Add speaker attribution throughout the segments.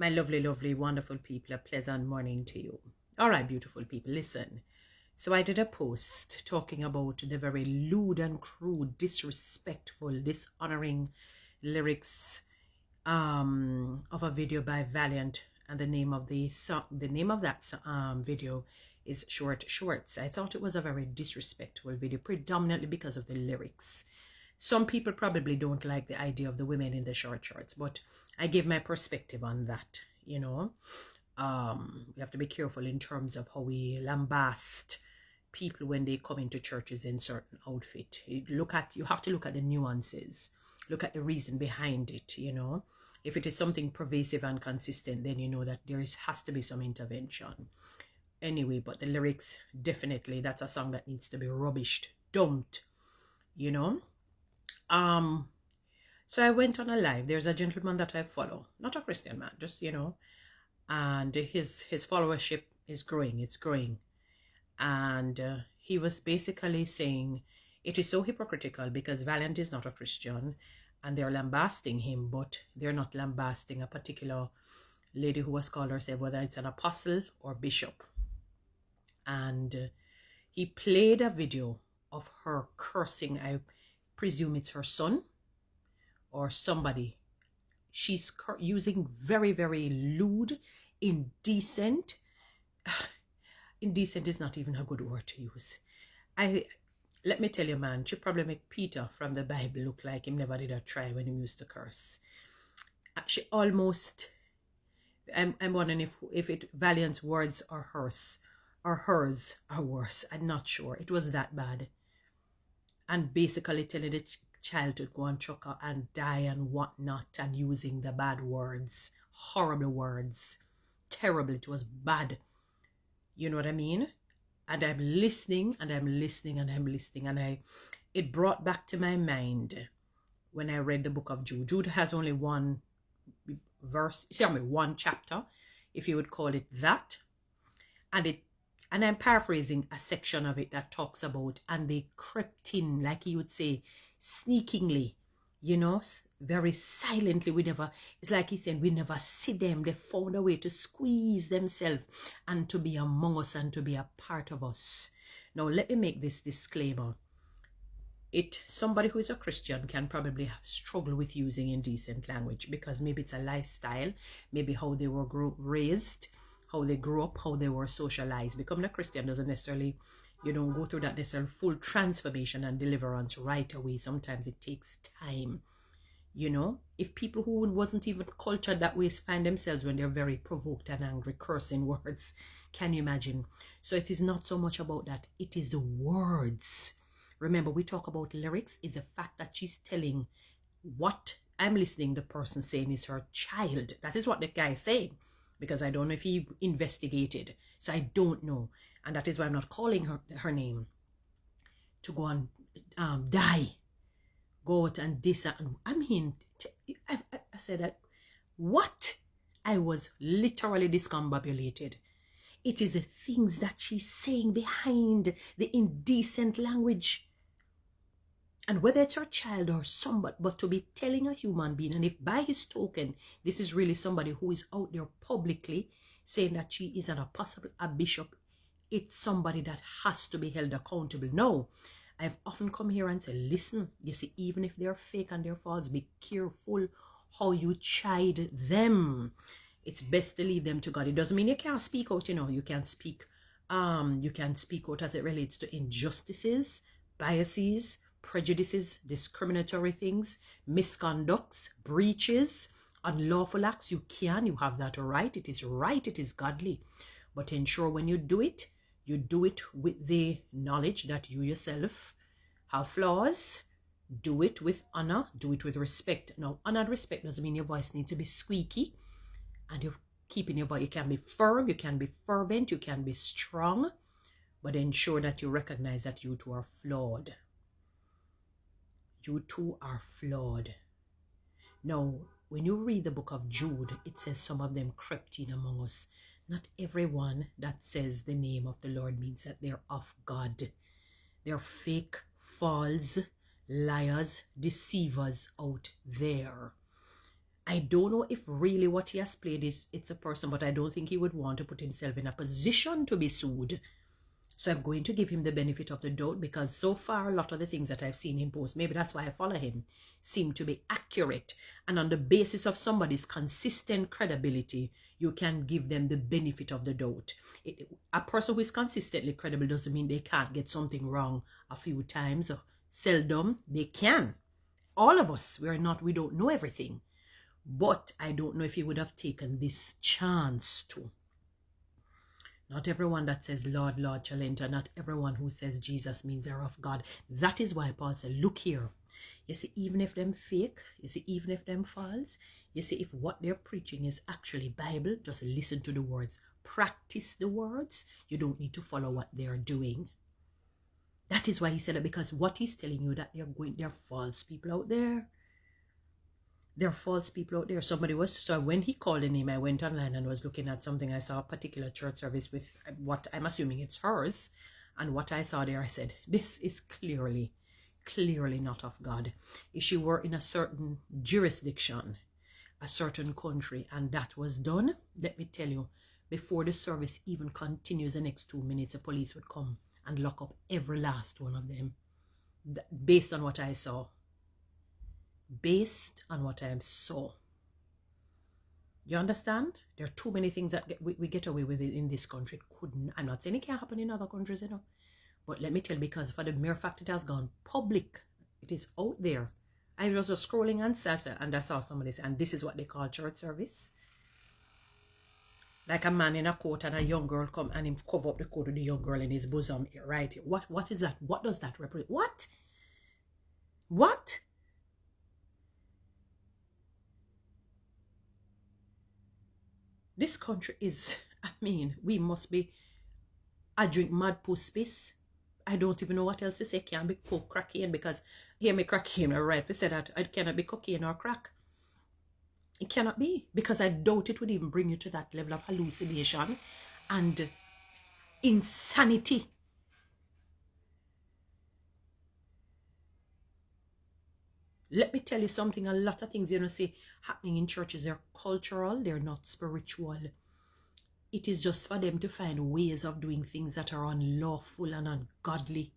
Speaker 1: My lovely, lovely, wonderful people, a pleasant morning to you. All right, beautiful people, listen. So I did a post talking about the very lewd and crude, disrespectful, dishonoring lyrics of a video by Valiant, and the name of the song, the name of that video is Short Shorts. I thought it was a very disrespectful video, predominantly because of the lyrics. Some people probably don't like the idea of the women in the short shorts, but I give my perspective on that, we have to be careful in terms of how we lambast people when they come into churches in certain outfit. You have to look at the nuances, look at the reason behind it. If it is something pervasive and consistent, then you know that has to be some intervention. Anyway, but the lyrics, definitely, that's a song that needs to be rubbished, dumped. So I went on a live. There's a gentleman that I follow, not a Christian man, just and his followership is growing. It's growing, and he was basically saying it is so hypocritical because Valiant is not a Christian, and they're lambasting him, but they're not lambasting a particular lady who has called herself, whether it's an apostle or bishop. And he played a video of her cursing. I presume it's her son or somebody. She's using very, very lewd, indecent. Indecent is not even a good word to use. Let me tell you, man, she probably make Peter from the Bible look like him never did a try when he used to curse. She almost, I'm wondering if it Valiant's words are hers are worse. I'm not sure. It was that bad. And basically telling the child to go and chuck and die and whatnot, and using the bad words, horrible words, terrible. It was bad. You know what I mean? And I'm listening, and I'm listening, and I'm listening, and it brought back to my mind when I read the book of Jude. Jude has only one verse, one chapter, if you would call it that, and I'm paraphrasing a section of it that talks about, and they crept in, like he would say, sneakingly, very silently. It's like he's saying, we never see them. They found a way to squeeze themselves and to be among us and to be a part of us. Now, let me make this disclaimer. Somebody who is a Christian can probably struggle with using indecent language because maybe it's a lifestyle, maybe how they were raised, how they grew up, how they were socialized. Becoming a Christian doesn't necessarily, you don't go through that necessarily full transformation and deliverance right away. Sometimes it takes time. If people who wasn't even cultured that way find themselves when they're very provoked and angry, cursing words, can you imagine? So it is not so much about that. It is the words. Remember, we talk about lyrics. It's the fact that she's telling what I'm listening, the person saying is her child. That is what the guy is saying, because I don't know if he investigated. So I don't know. And that is why I'm not calling her name. To go and die. Go out and this. And I mean, I said that. What? I was literally discombobulated. It is the things that she's saying behind the indecent language. And whether it's her child or somebody, but to be telling a human being, and if by his token, this is really somebody who is out there publicly saying that she is an apostle, a bishop, it's somebody that has to be held accountable. No, I've often come here and say, listen, you see, even if they're fake and they're false, be careful how you chide them. It's best to leave them to God. It doesn't mean you can't speak out, you can speak out as it relates to injustices, biases, prejudices, discriminatory things, misconducts, breaches, unlawful acts. You have that right. It is godly. But ensure when you do it with the knowledge that you yourself have flaws. Do it with honor, do it with respect. Now, honor and respect doesn't mean your voice needs to be squeaky and you're keeping your voice. You can be firm, you can be fervent, you can be strong, but ensure that you recognize that you too are flawed. You too are flawed. Now, when you read the book of Jude, it says some of them crept in among us. Not everyone that says the name of the Lord means that they're of God. They're fake, false, liars, deceivers out there. I don't know if really what he has played is it's a person, but I don't think he would want to put himself in a position to be sued. So I'm going to give him the benefit of the doubt, because so far a lot of the things that I've seen him post, maybe that's why I follow him, seem to be accurate. And on the basis of somebody's consistent credibility, you can give them the benefit of the doubt. A person who is consistently credible doesn't mean they can't get something wrong a few times. Seldom they can. All of us, we don't know everything. But I don't know if he would have taken this chance to. Not everyone that says, Lord, Lord, shall enter. Not everyone who says Jesus means they're of God. That is why Paul said, look here. You see, even if them fake, you see, even if them false, you see, if what they're preaching is actually Bible, just listen to the words. Practice the words. You don't need to follow what they're doing. That is why he said it, because what he's telling you that there are false people out there. There are false people out there. So when he called the name, I went online and was looking at something. I saw a particular church service with what I'm assuming it's hers. And what I saw there, I said, this is clearly not of God. If she were in a certain jurisdiction, a certain country, and that was done, let me tell you, before the service even continues the next 2 minutes, the police would come and lock up every last one of them. Based on what I saw. Based on what I saw. You understand? There are too many things that we get away with it in this country. I'm not saying it can't happen in other countries, you know. But let me tell you, because for the mere fact it has gone public, it is out there. I was just scrolling and I saw some of this, and this is what they call church service. Like a man in a coat and a young girl come and him cover up the coat of the young girl in his bosom, right? What is that? What does that represent? What? What? This country is, I mean, we must be, I drink mad puss piss. I don't even know what else to say. Can't be coke, cocaine, because hear me cocaine, right? They say that it cannot be cocaine or crack. It cannot be, because I doubt it would even bring you to that level of hallucination and insanity. Let me tell you something, a lot of things, you know, see, happening in churches, they're cultural, they're not spiritual. It is just for them to find ways of doing things that are unlawful and ungodly.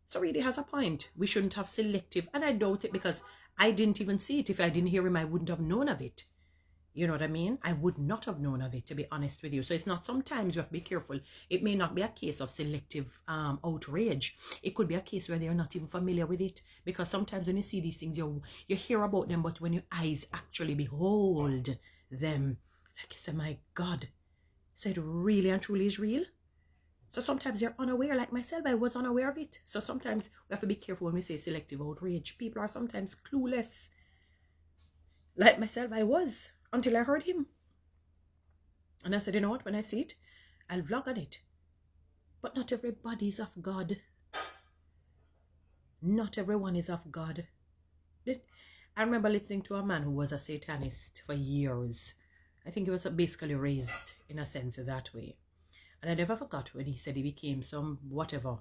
Speaker 1: So really has a point. We shouldn't have selective, and I doubt it, because I didn't even see it. If I didn't hear him, I wouldn't have known of it. You know what I mean? I would not have known of it, to be honest with you. So it's not, sometimes you have to be careful. It may not be a case of selective outrage. It could be a case where they're not even familiar with it. Because sometimes when you see these things, you hear about them, but when your eyes actually behold them, like you say, my God, so it really and truly is real. So sometimes you're unaware, like myself, I was unaware of it. So sometimes we have to be careful when we say selective outrage. People are sometimes clueless. Like myself, I was, until I heard him. And I said, you know what, when I see it, I'll vlog on it. But not everybody is of God. Not everyone is of God. I remember listening to a man who was a Satanist for years. I think he was basically raised, in a sense, that way. And I never forgot when he said he became some whatever,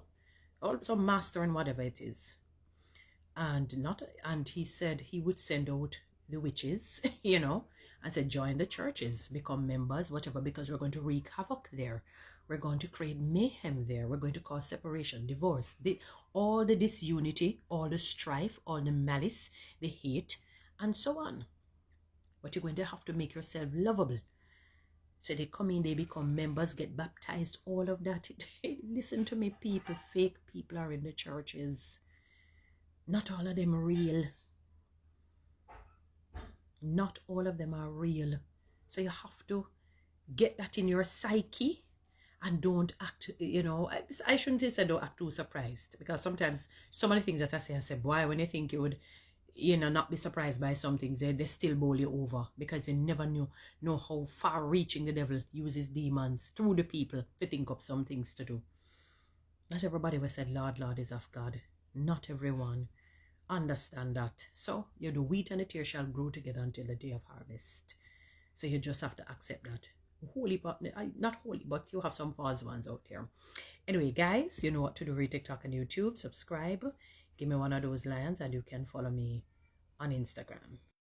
Speaker 1: or some master in whatever it is. And he said he would send out the witches, you know, and said, join the churches, become members, whatever, because we're going to wreak havoc there. We're going to create mayhem there. We're going to cause separation, divorce, all the disunity, all the strife, all the malice, the hate, and so on. But you're going to have to make yourself lovable. So they come in, they become members, get baptized, all of that. Listen to me, people. Fake people are in the churches. Not all of them are real. Not all of them are real. So you have to get that in your psyche and don't act, you know, I shouldn't say don't act too surprised, because sometimes some of the things that I say, boy, when you think you would, you know, not be surprised by some things, they still bowl you over, because you never know how far reaching the devil uses demons through the people to think up some things to do. Not everybody who said Lord, Lord is of God. Not everyone. Understand that. So the wheat and the tear shall grow together until the day of harvest. So you just have to accept that. Holy, but not holy, but you have some false ones out there. Anyway, guys, you know what to do. Read TikTok and YouTube. Subscribe. give me one of those lions and you can follow me on Instagram.